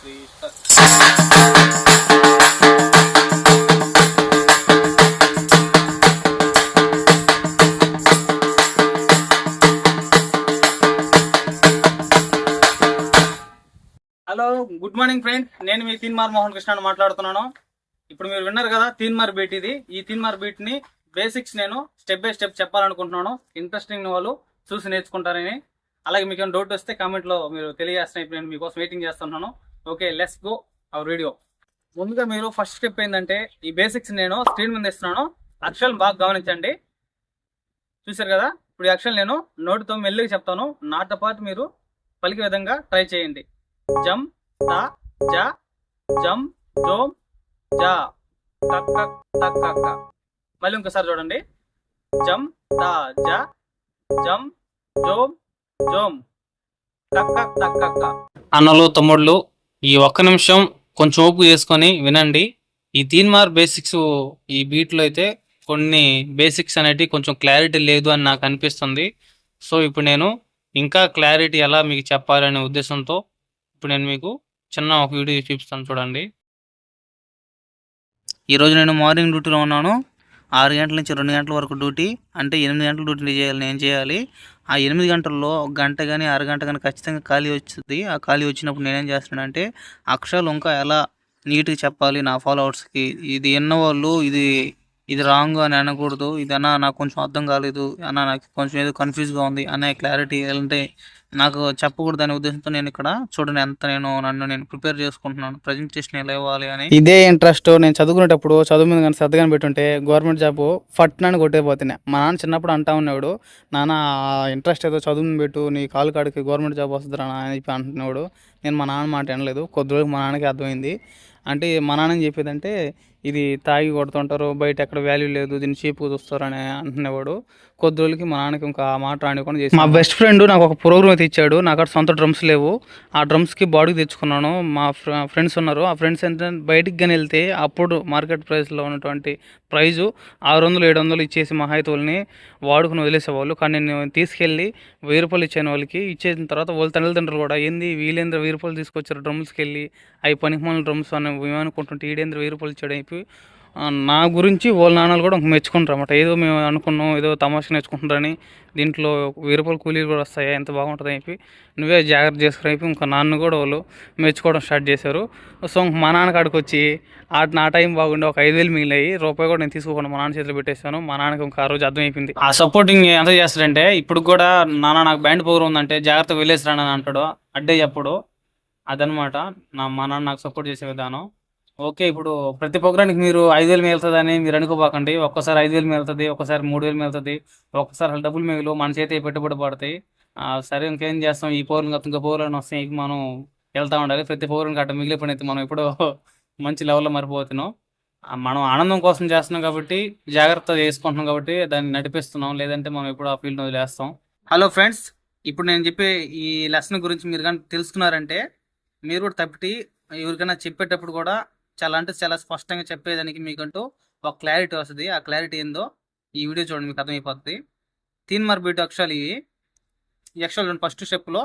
3 start. Hello, good morning friend. నేను మీ తీన్మార్ మోహన్ కృష్ణ మాట్లాడుతున్నాను. ఇప్పుడు మీరు విన్నారు కదా తీన్మార్ బీట్. ఇది ఈ తీన్మార్ బీట్ ని బేసిక్స్ నేను స్టెప్ బై స్టెప్ చెప్పాలనుకుంటున్నాను. ఇంట్రెస్టింగ్ వాళ్ళు చూసి నేర్చుకుంటారని. అలాగే మీకు డౌట్ వస్తే కామెంట్ లో మీరు తెలియజేస్తాను. ఇప్పుడు నేను మీకోసం వెయిటింగ్ చేస్తున్నాను. Okay, let's go our video. ముందుగా మీరు ఫస్ట్ స్టెప్ ఏంటంటే ఈ బేసిక్స్ నేను స్క్రీన్ మీద ఇస్తున్నాను. అక్షరాలు బాగా గమనించండి. చూసారు కదా, ఇప్పుడు ఈ అక్షరాలు నేను నోటితో మెల్లిగా చెప్తాను. నాతో పాటు మీరు పలికే విధంగా ట్రై చేయండి. జం తా జా జం జోమ్ జా కక్ కక్ తక్ కక్క. మళ్ళీ ఇంకోసారి చూడండి. జం తా జా జం జోమ్ జోమ్ కక్ కక్ తక్ కక్క. అన్నలు తమ్ముళ్ళు, ఈ ఒక్క నిమిషం కొంచెం ఓపు చేసుకొని వినండి. ఈ తీన్మార్ బేసిక్స్ ఈ బీట్లో అయితే కొన్ని బేసిక్స్ అనేటివి కొంచెం క్లారిటీ లేదు అని నాకు అనిపిస్తుంది. సో ఇప్పుడు నేను ఇంకా క్లారిటీ ఎలా మీకు చెప్పాలనే ఉద్దేశంతో ఇప్పుడు నేను మీకు చిన్న ఒక వీడియో చూపిస్తాను, చూడండి. ఈరోజు నేను మార్నింగ్ డ్యూటీలో ఉన్నాను. 6 గంటల నుంచి 2 గంటల వరకు డ్యూటీ. అంటే 8 గంటల డ్యూటీ చేయాలి. నేను చేయాలి. ఆ 8 గంటల్లో ఒక గంట కానీ అరగంట కానీ ఖచ్చితంగా ఖాళీ వచ్చింది. ఆ ఖాళీ వచ్చినప్పుడు నేనేం చేస్తున్నానంటే అక్షరాలు ఇంకా ఎలా నీట్గా చెప్పాలి నా ఫాలోవర్స్కి. ఇది ఎన్నవాళ్ళు ఇది రాంగ్ అని అనకూడదు. ఇది అన్న నాకు కొంచెం అర్థం కాలేదు అన్న, నాకు కొంచెం ఏదో కన్ఫ్యూజ్గా ఉంది అనే క్లారిటీ అంటే నాకు చెప్పకూడదు అనే ఉద్దేశంతో నేను ఇక్కడ చూడండి ఎంత నన్ను ప్రిపేర్ చేసుకుంటున్నాను ప్రజెంటేషన్ ఎలా ఇవ్వాలి అని. ఇదే ఇంట్రెస్ట్. నేను చదువుకునేటప్పుడు చదువు మీద కానీ శ్రద్ధగా పెట్టుంటే గవర్నమెంట్ జాబ్ ఫట్నాన్ని కొట్టేపోతున్నాయి. మా నాన్న చిన్నప్పుడు అంటా ఉన్నాడు, నాన్న ఇంట్రెస్ట్ ఏదో చదువు మీద పెట్టు, నీ కాలు కాడికి గవర్నమెంట్ జాబ్ వస్తుంది రా అని చెప్పి అంటున్నాడు. నేను మా నాన్న మాట వినలేదు. కొద్ది రోజులు మా నాన్నకి అర్థమైంది. అంటే మా నాన్న చెప్పేదంటే ఇది తాగి కొడుతుంటారు, బయట ఎక్కడ వాల్యూ లేదు, దీన్ని చీప్గా చూస్తారు అని అంటునేవాడు. కొద్ది రోజులకి మా నాన్నకి ఇంకా ఆ మాట రానివ్వకుండా చేసి మా బెస్ట్ ఫ్రెండ్ నాకు ఒక ప్రోగ్రామ్ అయితే ఇచ్చాడు. నాకు అక్కడ సొంత డ్రమ్స్ లేవు. ఆ డ్రమ్స్కి బాడీకి తెచ్చుకున్నాను. మా ఫ్రెండ్స్ ఉన్నారు. ఆ ఫ్రెండ్స్ ఏంటంటే బయటికి కానీ వెళ్తే అప్పుడు మార్కెట్ ప్రైస్లో ఉన్నటువంటి ప్రైజు 600-700 ఇచ్చేసి మహాయితుల్ని వాడుకుని వదిలేసేవాళ్ళు. కానీ నేను తీసుకెళ్ళి 1000 రూపాయలు ఇచ్చాను వాళ్ళకి. ఇచ్చేసిన తర్వాత వాళ్ళ తల్లిదండ్రులు కూడా ఏంది వీళ్ళేంద్ర 1000 రూపాయలు తీసుకొచ్చారు డ్రమ్స్కి వెళ్ళి, అవి పనికిమాల డ్రమ్స్ అని ఏమనుకుంటుంటే ఈడేంద్ర 1000 రూపాయలు ఇచ్చాడు చెప్పి నా గురించి వాళ్ళ నాన్నలు కూడా మెచ్చుకుంటారు అన్నమాట. ఏదో మేము అనుకున్నాం, ఏదో తమాషా నేర్చుకుంటారని, దీంట్లో 1000 రూపాయలు కూలీలు కూడా వస్తాయి, ఎంత బాగుంటుంది అని చెప్పి నువ్వే జాగ్రత్త చేసుకుని చెప్పి ఇంకా నాన్న కూడా వాళ్ళు మెచ్చుకోవడం స్టార్ట్ చేశారు. సో మా నాన్న కాడికి వచ్చి నా టైం బాగుండే ఒక 5000 మిగిలినాయి. రూపాయి కూడా నేను తీసుకోకుండా మా నాన్న చేతిలో పెట్టేశాను. మా నాన్నకి ఇంకా ఆ రోజు అర్థమైపోయింది. ఆ సపోర్టింగ్ ఎంత చేస్తాడంటే ఇప్పుడు కూడా నాన్న నాకు బ్యాండ్ ప్రోగ్రామ్ ఉందంటే జాగ్రత్త వెళ్ళేసి రానని అంటాడు. అడ్డే చెప్పడు. అదనమాట మా నాన్న నాకు సపోర్ట్ చేసే విధానం. ఓకే, ఇప్పుడు ప్రతి ప్రోగ్రానికి మీరు 5000 మిగులుతుందని మీరు అనుకోపోకండి. ఒక్కసారి 5000 మిగులుతుంది, ఒక్కసారి 3000 మిగులుతుంది, ఒక్కసారి అసలు డబ్బులు మిగులు మన చేతి పెట్టుబడి పడతాయి. సరే ఇంకేం చేస్తాం, ఈ పౌరులు కాదు ఇంకా పౌరులను వస్తాయి, మనం వెళ్తూ ఉండాలి. ప్రతి పౌరునికి అట్ట మిగిలిన పని అయితే మనం ఎప్పుడో మంచి లెవెల్లో మరిపోతున్నాం. మనం ఆనందం కోసం చేస్తున్నాం కాబట్టి, జాగ్రత్త చేసుకుంటున్నాం కాబట్టి దాన్ని నడిపిస్తున్నాం. లేదంటే మనం ఎప్పుడు ఆ ఫీల్డ్ వదిలేస్తాం. హలో ఫ్రెండ్స్, ఇప్పుడు నేను చెప్పే ఈ లెసన్ గురించి మీరు కానీ తెలుసుకున్నారంటే మీరు కూడా తప్పిటి ఎవరికైనా చెప్పేటప్పుడు కూడా చాలా అంటే చాలా స్పష్టంగా చెప్పేదానికి మీకంటూ ఒక క్లారిటీ వస్తుంది. ఆ క్లారిటీ ఏందో ఈ వీడియో చూడండి, మీకు అర్థమైపోతుంది. తీన్మార్ బీట్ అక్షరాలు ఇవి. ఈ అక్షరాలు ఫస్ట్ స్టెప్లో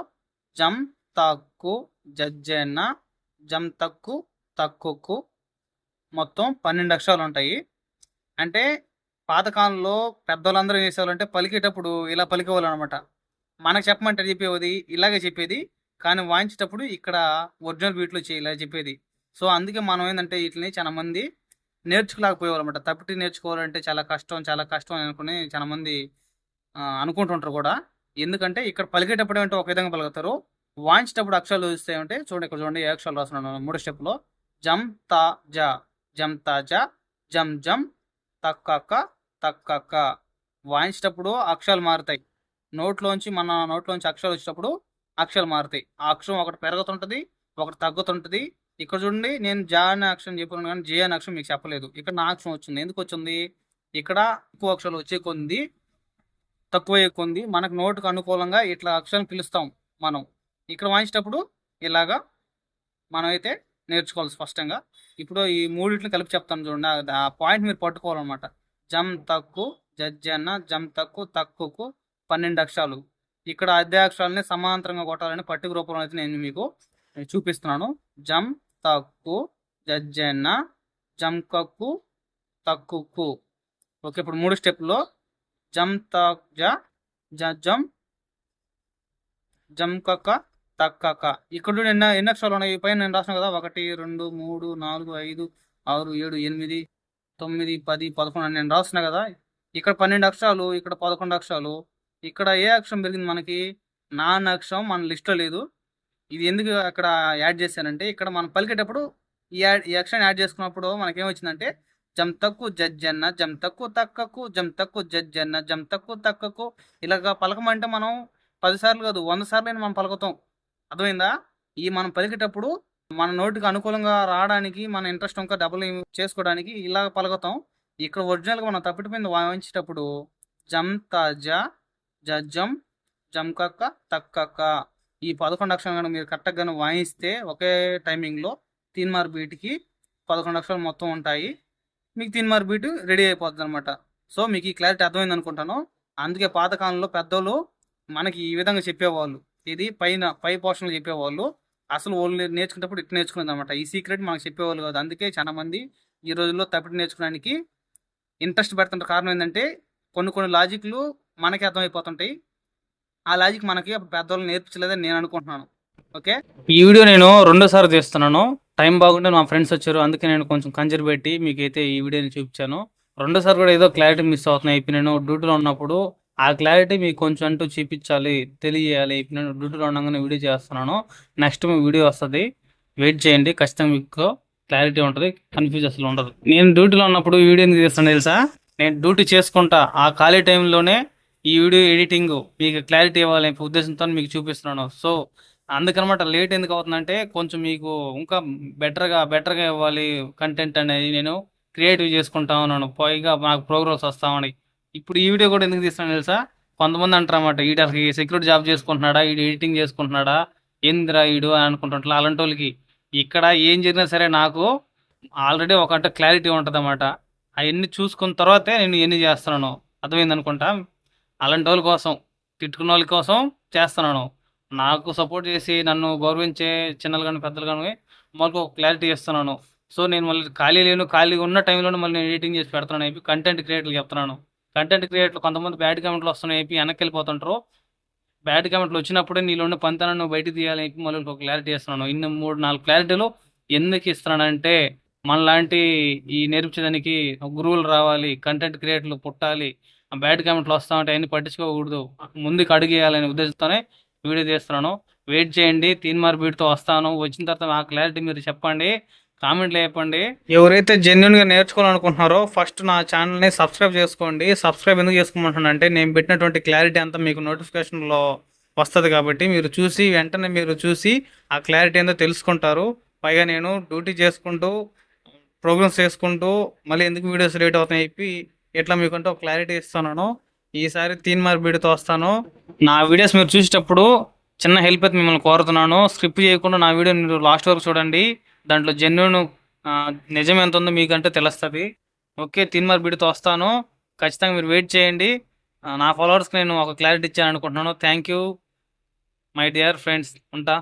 జం తక్కు జజ్జెన్న, జం తక్కు తక్కుకు, మొత్తం 12 అక్షరాలు ఉంటాయి. అంటే పాతకాలంలో పెద్దవాళ్ళందరూ ఏం చేసేవాళ్ళంటే పలికేటప్పుడు ఇలా పలికేవాళ్ళు అనమాట. మనకు చెప్పమంటే చెప్పేది ఇలాగే చెప్పేది, కానీ వాయించేటప్పుడు ఇక్కడ ఒరిజినల్ బీట్లో ఇలా చెప్పేది. సో అందుకే మనం ఏంటంటే వీటిని చాలా మంది నేర్చుకోలేకపోయేవాళ్ళు అనమాట. తప్పిటి నేర్చుకోవాలంటే చాలా కష్టం అనుకుని చాలా మంది అనుకుంటుంటారు కూడా. ఎందుకంటే ఇక్కడ పలికేటప్పుడు అంటే ఒక విధంగా పలుకుతారు, వాయించేటప్పుడు అక్షరాలు చూస్తే అంటే చూడండి, ఇక్కడ చూడండి ఏ అక్షరాలు రాస్తున్నాను. 3 స్టెప్లో జం తా జా, జం తా జా, జం జం తక్కక్క తక్కక్క. వాయించేటప్పుడు అక్షరాలు మారుతాయి. మన నోట్లోంచి అక్షరాలు వచ్చేటప్పుడు అక్షరాలు మారుతాయి. ఆ అక్షరం ఒకటి పెరుగుతుంటుంది, ఒకటి తగ్గుతుంటుంది. ఇక్కడ చూడండి, నేను జా అనే అక్షరం చెప్పాను కానీ జే అనే అక్షరం మీకు చెప్పలేదు. ఇక్కడ నా అక్షరం వచ్చింది. ఎందుకు వచ్చింది? ఇక్కడ ఎక్కువ అక్షరాలు వచ్చే కొంది, తక్కువ కొంది మనకు నోటుకు అనుకూలంగా ఇట్లా అక్షరం పిలుస్తాం మనం. ఇక్కడ వాయించేటప్పుడు ఇలాగా మనం అయితే నేర్చుకోవాలి స్పష్టంగా. ఇప్పుడు ఈ మూడింటిని కలిపి చెప్తాను చూడండి. ఆ పాయింట్ మీరు పట్టుకోవాలన్నమాట. జం తక్కు జజ్జన్న, జం తక్కు తక్కుకు 12 అక్షరాలు. ఇక్కడ అదే అక్షరాలని సమాంతరంగా కొట్టాలని పట్టిక రూపంలో అయితే నేను మీకు చూపిస్తున్నాను. జం తక్కు జజ్జెన్న జంకక్కు తక్కుకు. ఓకే, ఇప్పుడు 3 స్టెప్లో జం తక్ జం జంకక తక్కక. ఇక్కడ చూడు ఎన్ని అక్షరాలు ఉన్నాయి పైన నేను రాసిన కదా, 1 2 3 4 5 6 7 8 9 10 11 అని నేను రాస్తున్నా కదా. ఇక్కడ 12 అక్షరాలు, ఇక్కడ 11 అక్షరాలు. ఇక్కడ ఏ అక్షరం పెరిగింది మనకి? నాన్న అక్షరం మన లిస్ట్లో లేదు. ఇది ఎందుకు అక్కడ యాడ్ చేశానంటే, ఇక్కడ మనం పలికేటప్పుడు ఈ అక్షరం యాడ్ చేసుకున్నప్పుడు మనకేమొచ్చిందంటే జం తక్కు జజ్జన్న జం తక్కు తక్కకు జం తక్కు జజ్జన్న జం తక్కు తక్కకు. ఇలాగా పలకమంటే మనం 10 సార్లు కాదు 100 సార్లు మనం పలుకుతాం. అర్థమైందా? ఈ మనం పలికేటప్పుడు మన నోటికి అనుకూలంగా రావడానికి, మన ఇంట్రెస్ట్ ఇంకా డబుల్ చేసుకోవడానికి ఇలా పలుకుతాం. ఇక్కడ ఒరిజినల్గా మనం తప్పిటిపోయింది వాయించేటప్పుడు జం తజ జం జంకక్క తక్కక్క. ఈ 11 అక్షరాలు కనుక మీరు కరెక్ట్గా వాయిస్తే ఒకే టైమింగ్లో 3 మార్క్ బీట్కి 11 అక్షరాలు మొత్తం ఉంటాయి. మీకు 3 మార్క్ బీట్ రెడీ అయిపోతుంది అనమాట. సో మీకు ఈ క్లారిటీ అర్థమైంది అనుకుంటాను. అందుకే పాతకాలంలో పెద్దోళ్ళు మనకి ఈ విధంగా చెప్పేవాళ్ళు. ఇది పై పోర్షన్లో చెప్పేవాళ్ళు. అసలు వాళ్ళు నేర్చుకునేటప్పుడు ఇట్లా నేర్చుకునేది అనమాట. ఈ సీక్రెట్ మనకు చెప్పేవాళ్ళు కాదు. అందుకే చాలా మంది ఈ రోజుల్లో తప్పిటి నేర్చుకోవడానికి ఇంట్రెస్ట్ పెడుతుంటే కారణం ఏంటంటే, కొన్ని లాజిక్లు మనకి అర్థమైపోతుంటాయి. ఆ లాజిక్ మనకి పెద్దవాళ్ళు నేర్పించలేదని నేను అనుకుంటున్నాను. ఓకే, ఈ వీడియో నేను 2సారి తీస్తున్నాను. టైం బాగుంటే మా ఫ్రెండ్స్ వచ్చారు, అందుకే నేను కొంచెం కంజర్ పెట్టి మీకైతే ఈ వీడియోని చూపించాను. 2సారి కూడా ఏదో క్లారిటీ మిస్ అవుతున్నాయి. ఇప్పుడు నేను డ్యూటీలో ఉన్నప్పుడు ఆ క్లారిటీ మీకు కొంచెం అంటూ చూపించాలి, తెలియజేయాలి. ఇప్పుడు నేను డ్యూటీలో ఉండగానే వీడియో చేస్తున్నాను. నెక్స్ట్ మీ వీడియో వస్తుంది, వెయిట్ చేయండి. ఖచ్చితంగా మీకు క్లారిటీ ఉంటుంది, కన్ఫ్యూజ్ అసలు ఉండదు. నేను డ్యూటీలో ఉన్నప్పుడు వీడియో ఎందుకు తీస్తాను తెలుసా? నేను డ్యూటీ చేసుకుంటా ఆ ఖాళీ టైంలోనే ఈ వీడియో ఎడిటింగ్ మీకు క్లారిటీ ఇవ్వాలనే ఉద్దేశంతో మీకు చూపిస్తున్నాను. సో అందుకనమాట లేట్ ఎందుకు అవుతుందంటే, కొంచెం మీకు ఇంకా బెటర్గా ఇవ్వాలి కంటెంట్ అనేది నేను క్రియేటివ్ చేసుకుంటా ఉన్నాను. పైగా నాకు ప్రోగ్రెస్ వస్తామని. ఇప్పుడు ఈ వీడియో కూడా ఎందుకు తీస్తాను తెలుసా? కొంతమంది అంటారన్నమాట, వీడికి సెక్యూరిటీ జాబ్ చేసుకుంటున్నాడా, వీడు ఎడిటింగ్ చేసుకుంటున్నాడా, ఏందిరా వీడు అని అనుకుంటుంటా. అలాంటి వాళ్ళకి ఇక్కడ ఏం జరిగినా సరే నాకు ఆల్రెడీ ఒక క్లారిటీ ఉంటుంది అన్నమాట. అవన్నీ చూసుకున్న తర్వాతే నేను ఇవన్నీ చేస్తున్నాను. అర్థమైంది అనుకుంటా. అలాంటి వాళ్ళ కోసం, తిట్టుకున్న వాళ్ళ కోసం చేస్తున్నాను. నాకు సపోర్ట్ చేసి నన్ను గౌరవించే చిన్నలు కానీ పెద్దలు కానీ మాకు ఒక క్లారిటీ ఇస్తున్నాను. సో నేను మళ్ళీ ఖాళీగా ఉన్న టైంలోనే మళ్ళీ నేను ఎడిటింగ్ చేసి పెడుతున్నాను అయిపోయి కంటెంట్ క్రియేటర్లు చెప్తున్నాను. కంటెంట్ క్రియేటర్లు కొంతమంది బ్యాడ్ కామెంట్లు వస్తున్నాయి అయిపోయి వెనక్కి వెళ్ళిపోతుంటారు. బ్యాడ్ కామెంట్లు వచ్చినప్పుడే నీలో ఉన్న పంతనాన్ని నువ్వు బయటకు తీయాలని అయిపోయి మళ్ళీ ఒక క్లారిటీ ఇస్తున్నాను. ఇన్ని 3-4 క్లారిటీలు ఎందుకు ఇస్తున్నానంటే, మనలాంటి ఈ నేర్పించడానికి గురువులు రావాలి, కంటెంట్ క్రియేటర్లు పుట్టాలి. బ్యాడ్ కామెంట్లు వస్తూ ఉంటాయి, అన్ని పట్టించుకోకూడదు, ముందుకు అడిగేయాలనే ఉద్దేశంతోనే వీడియో తీస్తున్నాను. వెయిట్ చేయండి, 3 మార్క్ బీట్తో వస్తాను. వచ్చిన తర్వాత ఆ క్లారిటీ మీరు చెప్పండి, కామెంట్లు చెప్పండి. ఎవరైతే జెన్యున్గా నేర్చుకోవాలనుకుంటున్నారో ఫస్ట్ నా ఛానల్ని సబ్స్క్రైబ్ చేసుకోండి. సబ్స్క్రైబ్ ఎందుకు చేసుకోమంటున్నానంటే, నేను పెట్టినటువంటి క్లారిటీ అంతా మీకు నోటిఫికేషన్లో వస్తుంది కాబట్టి వెంటనే మీరు చూసి ఆ క్లారిటీ ఏందో తెలుసుకుంటారు. పైగా నేను డ్యూటీ చేసుకుంటూ ప్రోగ్రామ్స్ చేసుకుంటూ మళ్ళీ ఎందుకు వీడియోస్ లేట్ అవుతాయి చెప్పి ఇట్లా మీకంటే ఒక క్లారిటీ ఇస్తున్నాను. ఈసారి 3 మార్క్ బీట్తో వస్తాను. నా వీడియోస్ మీరు చూసేటప్పుడు చిన్న హెల్ప్ అయితే మిమ్మల్ని కోరుతున్నాను. స్క్రిప్ట్ చేయకుండా నా వీడియో మీరు లాస్ట్ వరకు చూడండి. దాంట్లో జెన్యున్ నిజం ఎంత ఉందో మీకంటే తెలుస్తుంది. ఓకే, 3 మార్క్ బీట్తో వస్తాను. ఖచ్చితంగా మీరు వెయిట్ చేయండి. నా ఫాలోవర్స్కి నేను ఒక క్లారిటీ ఇచ్చాను అనుకుంటున్నాను. Thank you my dear friends. ఉంటా.